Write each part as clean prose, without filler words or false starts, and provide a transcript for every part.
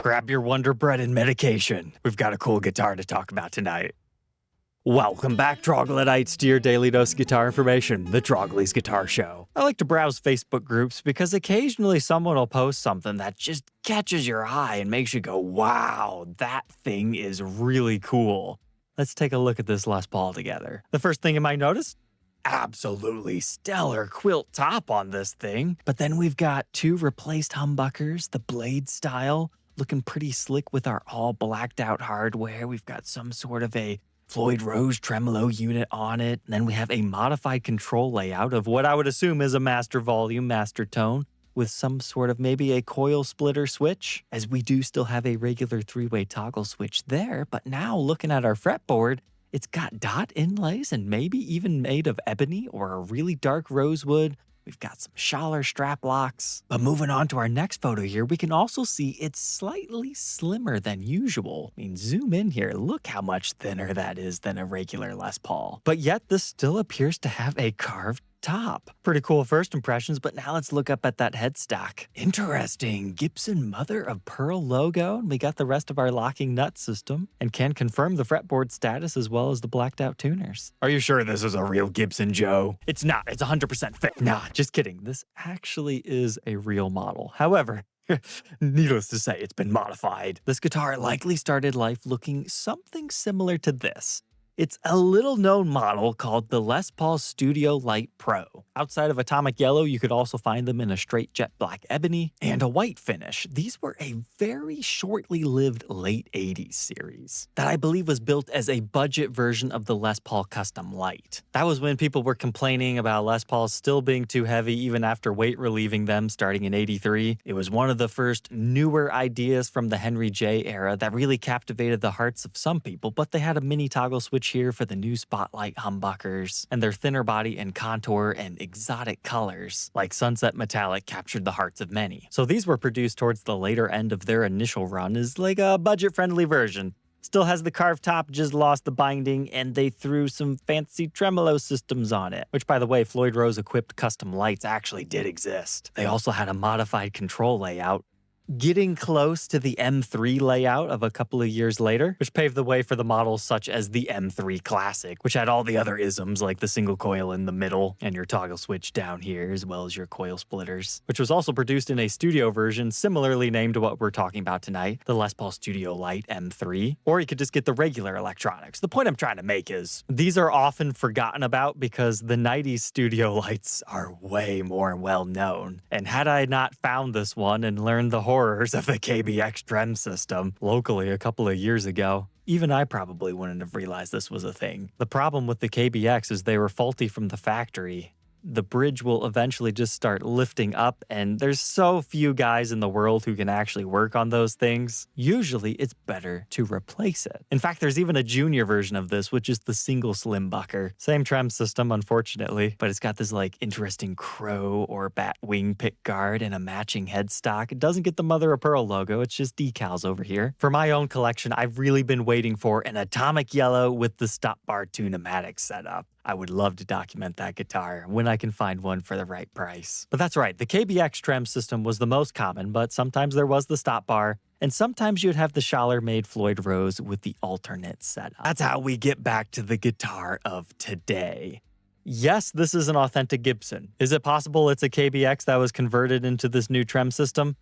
Grab your Wonder Bread and medication. We've got a cool guitar to talk about tonight. Welcome back, Troglodytes, to your daily dose of guitar information, the Trogly's Guitar Show. I like to browse Facebook groups because occasionally someone will post something that just catches your eye and makes you go, wow, that thing is really cool. Let's take a look at this Les Paul together. The first thing you might notice, absolutely stellar quilt top on this thing. But then we've got two replaced humbuckers, the blade style, looking pretty slick with our all blacked out hardware. We've got some sort of a Floyd Rose tremolo unit on it. And then we have a modified control layout of what I would assume is a master volume, master tone, with some sort of maybe a coil splitter switch, as we do still have a regular three-way toggle switch there. But now looking at our fretboard, it's got dot inlays and maybe even made of ebony or a really dark rosewood. We've got some Schaller strap locks. But moving on to our next photo here, we can also see it's slightly slimmer than usual. I mean, zoom in here. Look how much thinner that is than a regular Les Paul. But yet this still appears to have a carved top. Pretty cool first impressions, but now let's look up at that headstock. Interesting. Gibson mother of pearl logo, and we got the rest of our locking nut system, and can confirm the fretboard status as well as the blacked out tuners. Are you sure this is a real Gibson, Joe? It's not. It's 100% fake. Nah, just kidding. This actually is a real model. However, needless to say, it's been modified. This guitar likely started life looking something similar to this. It's a little-known model called the Les Paul Studio Lite Pro. Outside of atomic yellow, you could also find them in a straight jet black ebony and a white finish. These were a very shortly lived late 80s series that I believe was built as a budget version of the Les Paul Custom Lite. That was when people were complaining about Les Pauls still being too heavy even after weight relieving them starting in '83. It was one of the first newer ideas from the Henry J era that really captivated the hearts of some people, but they had a mini toggle switch here for the new Spotlight humbuckers, and their thinner body and contour and exotic colors, like Sunset Metallic, captured the hearts of many. So these were produced towards the later end of their initial run as like a budget-friendly version. Still has the carved top, just lost the binding, and they threw some fancy tremolo systems on it, which, by the way, Floyd Rose-equipped custom lights actually did exist. They also had a modified control layout, getting close to the M3 layout of a couple of years later, which paved the way for the models such as the M3 Classic, which had all the other isms like the single coil in the middle and your toggle switch down here, as well as your coil splitters, which was also produced in a studio version similarly named to what we're talking about tonight, the Les Paul Studio Lite M3, or you could just get the regular electronics. The point I'm trying to make is these are often forgotten about because the 90s studio lights are way more well known. And had I not found this one and learned the horrors of the KBX trem system locally a couple of years ago, even I probably wouldn't have realized this was a thing. The problem with the KBX is they were faulty from the factory. The bridge will eventually just start lifting up, and there's so few guys in the world who can actually work on those things. Usually, it's better to replace it. In fact, there's even a junior version of this, which is the single slim bucker. Same trem system, unfortunately, but it's got this like interesting crow or bat wing pick guard and a matching headstock. It doesn't get the mother of pearl logo, it's just decals over here. For my own collection, I've really been waiting for an atomic yellow with the stop bar tunematic setup. I would love to document that guitar when I can find one for the right price. But that's right, the KBX trem system was the most common, but sometimes there was the stop bar, and sometimes you'd have the Schaller-made Floyd Rose with the alternate setup. That's how we get back to the guitar of today. Yes, this is an authentic Gibson. Is it possible it's a KBX that was converted into this new trem system?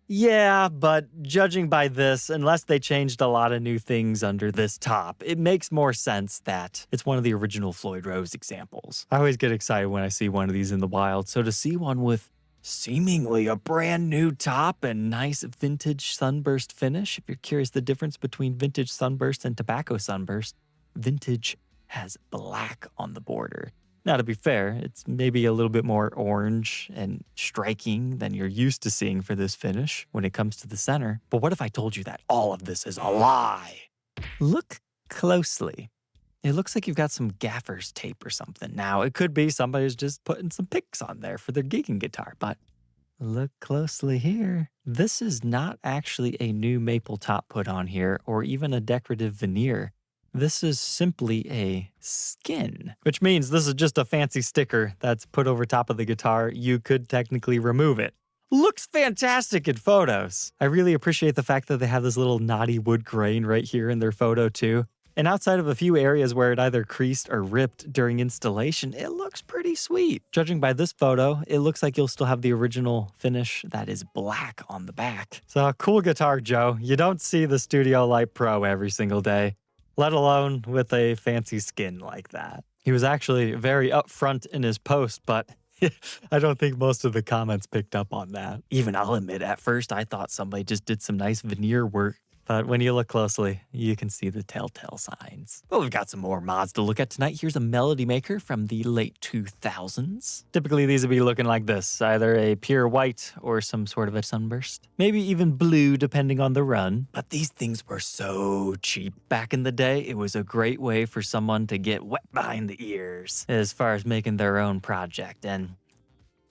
Yeah, but judging by this, unless they changed a lot of new things under this top, it makes more sense that it's one of the original Floyd Rose examples. I always get excited when I see one of these in the wild, so to see one with seemingly a brand new top and nice vintage sunburst finish, if you're curious the difference between vintage sunburst and tobacco sunburst, vintage has black on the border. Now, to be fair, it's maybe a little bit more orange and striking than you're used to seeing for this finish when it comes to the center. But what if I told you that all of this is a lie? Look closely. It looks like you've got some gaffer's tape or something. Now, it could be somebody's just putting some picks on there for their gigging guitar, but look closely here. This is not actually a new maple top put on here or even a decorative veneer. This is simply a skin, which means this is just a fancy sticker that's put over top of the guitar. You could technically remove it. looks fantastic in photos. I really appreciate the fact that they have this little knotty wood grain right here in their photo too. And outside of a few areas where it either creased or ripped during installation, it looks pretty sweet. Judging by this photo, it looks like you'll still have the original finish that is black on the back. So cool guitar, Joe. You don't see the Studio Lite Pro every single day, let alone with a fancy skin like that. He was actually very upfront in his post, but I don't think most of the comments picked up on that. Even I'll admit, at first I thought somebody just did some nice veneer work. But when you look closely, you can see the telltale signs. But we've got some more mods to look at tonight. Here's a Melody Maker from the late 2000s. Typically, these would be looking like this, either a pure white or some sort of a sunburst. Maybe even blue, depending on the run. But these things were so cheap. Back in the day, it was a great way for someone to get wet behind the ears as far as making their own project. And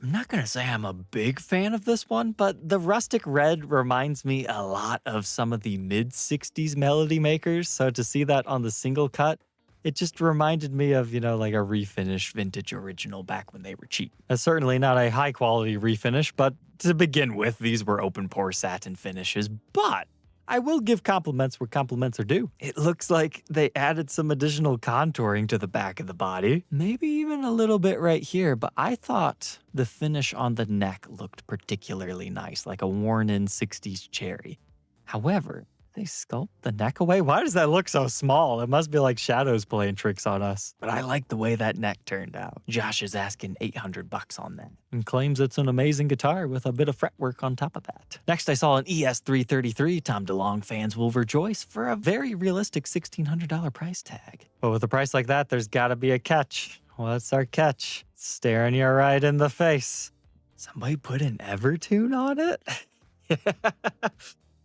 I'm not going to say I'm a big fan of this one, but the rustic red reminds me a lot of some of the mid-60s Melody Makers. So to see that on the single cut, it just reminded me of, like a refinished vintage original back when they were cheap. That's certainly not a high-quality refinish, but to begin with, these were open-pore satin finishes. But I will give compliments where compliments are due. It looks like they added some additional contouring to the back of the body, maybe even a little bit right here, but I thought the finish on the neck looked particularly nice, like a worn-in 60s cherry. However, they sculpt the neck away? Why does that look so small? It must be like shadows playing tricks on us. But I like the way that neck turned out. Josh is asking $800 on that and claims it's an amazing guitar with a bit of fretwork on top of that. Next, I saw an ES333. Tom DeLonge fans will rejoice for a very realistic $1,600 price tag. But with a price like that, there's gotta be a catch. What's our catch? Staring you right in the face. Somebody put an Evertune on it?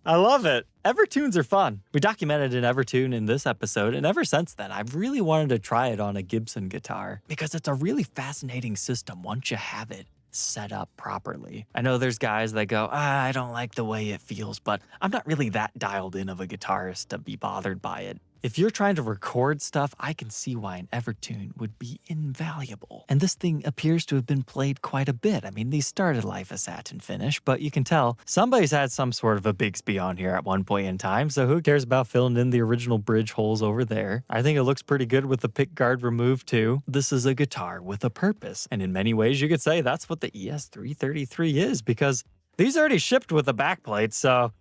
I love it. Evertunes are fun. We documented an Evertune in this episode, and ever since then, I've really wanted to try it on a Gibson guitar because it's a really fascinating system once you have it set up properly. I know there's guys that go, I don't like the way it feels, but I'm not really that dialed in of a guitarist to be bothered by it. If you're trying to record stuff, I can see why an Evertune would be invaluable. And this thing appears to have been played quite a bit. I mean, these started life a satin finish, but you can tell somebody's had some sort of a Bigsby on here at one point in time, so who cares about filling in the original bridge holes over there? I think it looks pretty good with the pickguard removed too. This is a guitar with a purpose, and in many ways you could say that's what the ES333 is, because these already shipped with a backplate, so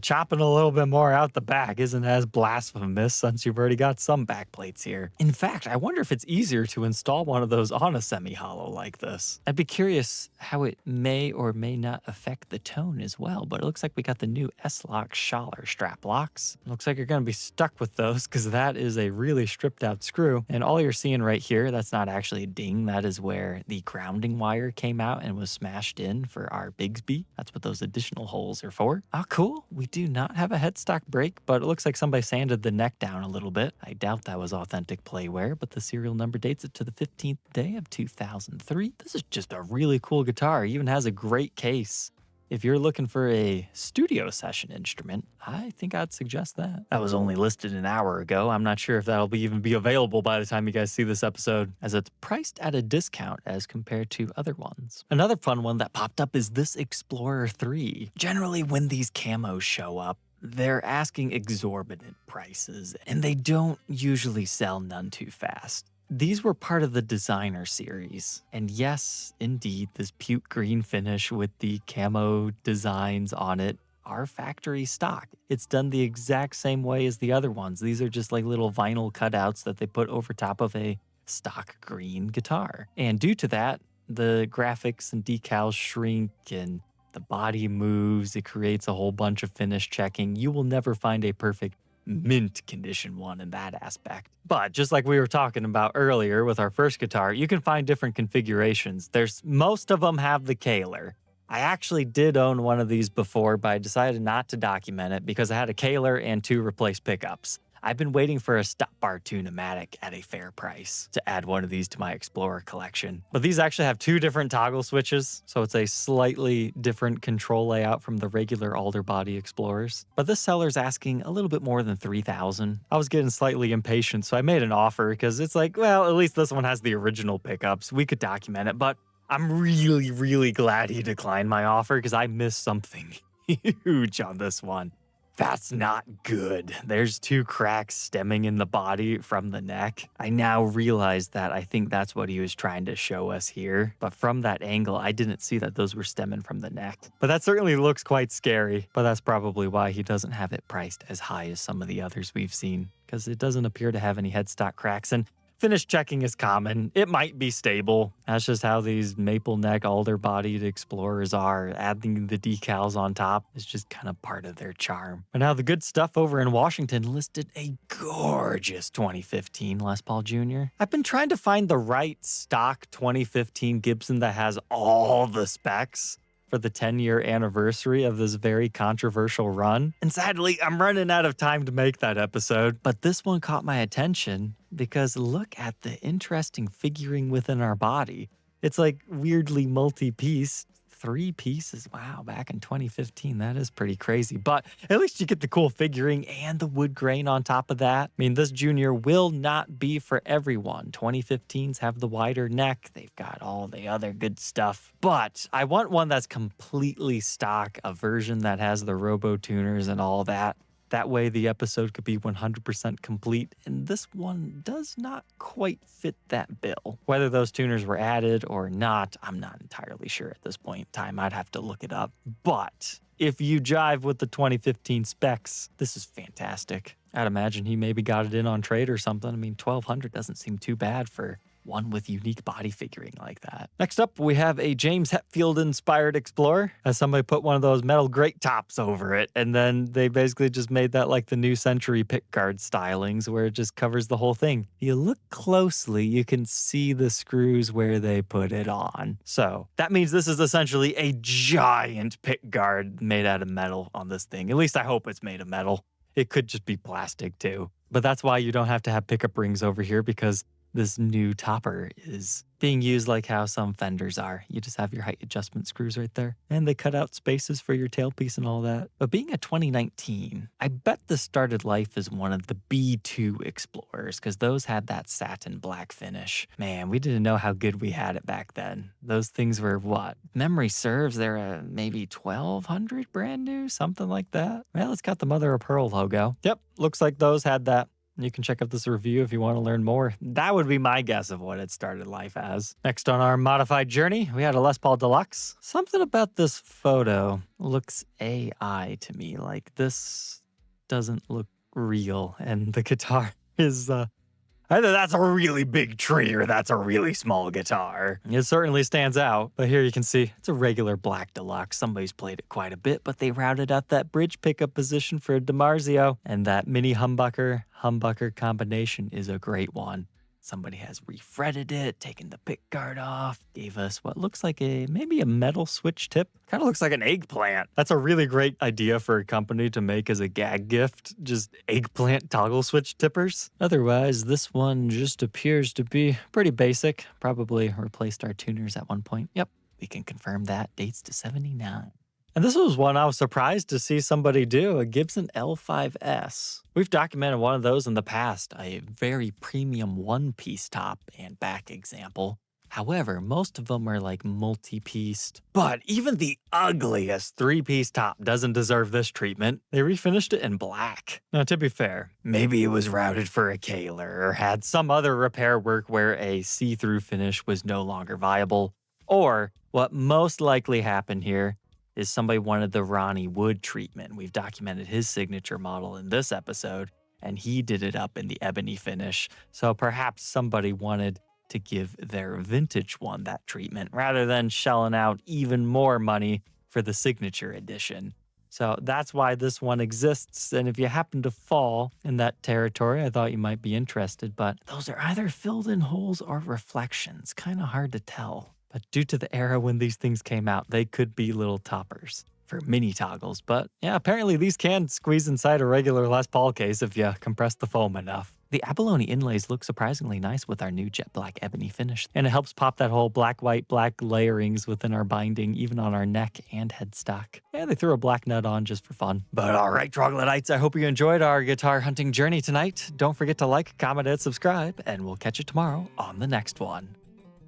chopping a little bit more out the back isn't as blasphemous since you've already got some backplates here. In fact, I wonder if it's easier to install one of those on a semi-hollow like this. I'd be curious how it may or may not affect the tone as well, but it looks like we got the new S-Lock Schaller strap locks. Looks like you're going to be stuck with those because that is a really stripped out screw. And all you're seeing right here, that's not actually a ding. That is where the grounding wire came out and was smashed in for our Bigsby. That's what those additional holes are for. Oh, cool. We do not have a headstock brake, but it looks like somebody sanded the neck down a little bit. I doubt that was authentic playware, but the serial number dates it to the 15th day of 2003. This is just a really cool guitar. It even has a great case. If you're looking for a studio session instrument, I think I'd suggest that. That was only listed an hour ago. I'm not sure if that'll even be available by the time you guys see this episode, as it's priced at a discount as compared to other ones. Another fun one that popped up is this Explorer 3. Generally, when these camos show up, they're asking exorbitant prices, and they don't usually sell none too fast. These were part of the designer series. And yes, indeed, this puke green finish with the camo designs on it are factory stock. It's done the exact same way as the other ones. These are just like little vinyl cutouts that they put over top of a stock green guitar. And due to that, the graphics and decals shrink and the body moves. It creates a whole bunch of finish checking. You will never find a perfect mint condition one in that aspect. But just like we were talking about earlier with our first guitar, you can find different configurations. Most of them have the Kaler. I actually did own one of these before, but I decided not to document it because I had a Kaler and 2 replaced pickups. I've been waiting for a stop bar tune-o-matic at a fair price to add one of these to my Explorer collection. But these actually have 2 different toggle switches, so it's a slightly different control layout from the regular alder body Explorers. But this seller's asking a little bit more than $3,000. I was getting slightly impatient, so I made an offer because it's like, well, at least this one has the original pickups. We could document it, but I'm really, really glad he declined my offer because I missed something huge on this one. That's not good. There's 2 cracks stemming in the body from the neck. I now realize that I think that's what he was trying to show us here. But from that angle, I didn't see that those were stemming from the neck. But that certainly looks quite scary. But that's probably why he doesn't have it priced as high as some of the others we've seen, because it doesn't appear to have any headstock cracks. And finish checking is common. It might be stable. That's just how these maple neck, alder-bodied explorers are. Adding the decals on top is just kind of part of their charm. But now the good stuff over in Washington listed a gorgeous 2015 Les Paul Jr. I've been trying to find the right stock 2015 Gibson that has all the specs for the 10-year anniversary of this very controversial run. And sadly, I'm running out of time to make that episode. But this one caught my attention because look at the interesting figuring within our body. It's like weirdly multi-piece. 3 pieces. Wow, back in 2015, that is pretty crazy. But at least you get the cool figuring and the wood grain on top of that. I mean, this Junior will not be for everyone. 2015s have the wider neck. They've got all the other good stuff. But I want one that's completely stock, a version that has the robo tuners and all that. That way the episode could be 100% complete, and this one does not quite fit that bill. Whether those tuners were added or not, I'm not entirely sure at this point in time. I'd have to look it up. But if you jive with the 2015 specs, this is fantastic. I'd imagine he maybe got it in on trade or something. I mean, $1,200 doesn't seem too bad for one with unique body figuring like that. Next up, we have a James Hetfield-inspired Explorer. As somebody put one of those metal grate tops over it, and then they basically just made that like the new Century Pickguard stylings where it just covers the whole thing. If you look closely, you can see the screws where they put it on. So that means this is essentially a giant pickguard made out of metal on this thing. At least I hope it's made of metal. It could just be plastic too. But that's why you don't have to have pickup rings over here, because this new topper is being used like how some fenders are. You just have your height adjustment screws right there, and they cut out spaces for your tailpiece and all that. But being a 2019, I bet this started life as one of the B2 Explorers, because those had that satin black finish. Man, we didn't know how good we had it back then. Those things were what? Memory serves, they're maybe 1,200 brand new, something like that. Well, it's got the mother of pearl logo. Yep, looks like those had that. You can check out this review if you want to learn more. That would be my guess of what it started life as. Next on our modified journey, we had a Les Paul Deluxe. Something about this photo looks AI to me. Like, this doesn't look real, and the guitar is either that's a really big tree or that's a really small guitar. It certainly stands out, but here you can see it's a regular black deluxe. Somebody's played it quite a bit, but they routed out that bridge pickup position for a DiMarzio, and that mini humbucker combination is a great one. Somebody has refretted it, taken the pick guard off, gave us what looks like maybe a metal switch tip. Kind of looks like an eggplant. That's a really great idea for a company to make as a gag gift, just eggplant toggle switch tippers. Otherwise, this one just appears to be pretty basic. Probably replaced our tuners at one point. Yep, we can confirm that. Dates to 79. And this was one I was surprised to see somebody do, a Gibson L5S. We've documented one of those in the past, a very premium one-piece top and back example. However, most of them are like multi-pieced. But even the ugliest 3-piece top doesn't deserve this treatment. They refinished it in black. Now, to be fair, maybe it was routed for a Kaler or had some other repair work where a see-through finish was no longer viable. Or what most likely happened here is somebody wanted the Ronnie Wood treatment. We've documented his signature model in this episode, and he did it up in the ebony finish. So perhaps somebody wanted to give their vintage one that treatment rather than shelling out even more money for the signature edition. So that's why this one exists. And if you happen to fall in that territory, I thought you might be interested, but those are either filled in holes or reflections. Kind of hard to tell. But due to the era when these things came out, they could be little toppers for mini toggles. But yeah, apparently these can squeeze inside a regular Les Paul case if you compress the foam enough. The abalone inlays look surprisingly nice with our new jet black ebony finish, and it helps pop that whole black, white, black layerings within our binding, even on our neck and headstock. Yeah, they threw a black nut on just for fun. But all right, Troglodytes, I hope you enjoyed our guitar hunting journey tonight. Don't forget to like, comment, and subscribe, and we'll catch you tomorrow on the next one.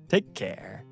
Take care.